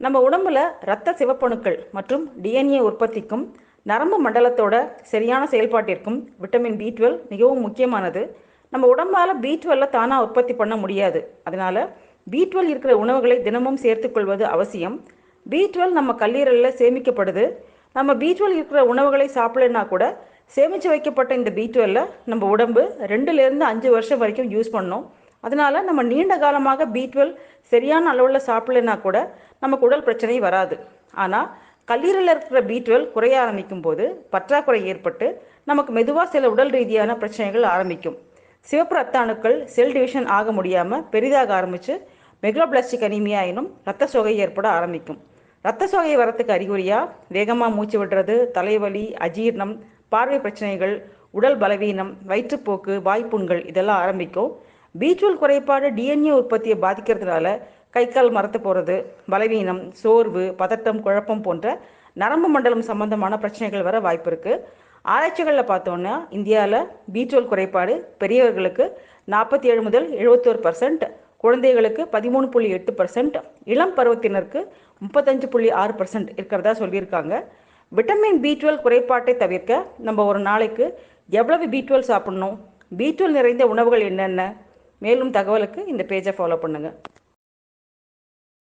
நம்ம உடம்புல இரத்த சிவப்பணுக்கள் மற்றும் டிஎன்ஏ உற்பத்திக்கும் நரம்பு மண்டலத்தோட சரியான செயல்பாட்டிற்கும் விட்டமின் பி 12 மிகவும் முக்கியமானது. நம்ம உடம்பால் பி 12 தானாக உற்பத்தி பண்ண முடியாது. அதனால பி 12 இருக்கிற உணவுகளை தினமும் சேர்த்துக்கொள்வது அவசியம். பி 12 நம்ம கல்லீரலில் சேமிக்கப்படுது. நம்ம பி 12 இருக்கிற உணவுகளை சாப்பிடலன்னா கூட சேமித்து வைக்கப்பட்ட இந்த பி 12 நம்ம உடம்பு 2லேருந்து 5 வருஷம் வரைக்கும் யூஸ் பண்ணோம். அதனால நம்ம நீண்ட காலமாக பி 12 சரியான அளவில் சாப்பிடலன்னா கூட நமக்கு உடல் பிரச்சனை வராது. ஆனால் கல்லீரலில் இருக்கிற பி 12 குறைய ஆரம்பிக்கும் போது பற்றாக்குறை ஏற்பட்டு நமக்கு மெதுவாக சில உடல் ரீதியான பிரச்சனைகள் ஆரம்பிக்கும். சிவப்பு ரத்த அணுக்கள் செல் டிவிஷன் ஆக முடியாமல் பெரிதாக ஆரம்பித்து மெகலோபிளாஸ்டிக் அனீமியா எனும் இரத்த சோகை ஏற்பட ஆரம்பிக்கும். இரத்த சோகை வரத்துக்கு அறிகுறியாக வேகமாக மூச்சு விடுறது, தலைவலி, அஜீர்ணம், பார்வை பிரச்சனைகள், உடல் பலவீனம், வயிற்றுப்போக்கு, வாய்ப்புண்கள் இதெல்லாம் ஆரம்பிக்கும். பி 12 குறைபாடு டிஎன்ஏ உற்பத்தியை பாதிக்கிறதுனால கை கால் மரத்து போகிறது, பலவீனம், சோர்வு, பதட்டம், குழப்பம் போன்ற நரம்பு மண்டலம் சம்பந்தமான பிரச்சனைகள் வர வாய்ப்பு இருக்குது. ஆராய்ச்சிகளில் பார்த்தோன்னா இந்தியாவில் பி 12 குறைபாடு பெரியவர்களுக்கு 47 முதல் 71%, குழந்தைகளுக்கு 13.8%, இளம் பருவத்தினருக்கு 35.6% இருக்கிறதா சொல்லியிருக்காங்க. விட்டமின் பி 12 குறைபாட்டை தவிர்க்க நம்ம ஒரு நாளைக்கு எவ்வளவு பி 12 சாப்பிடணும், பி 12 நிறைந்த உணவுகள் என்னென்ன, மேலும் தகவலுக்கு இந்த பேஜை ஃபாலோ பண்ணுங்கள்.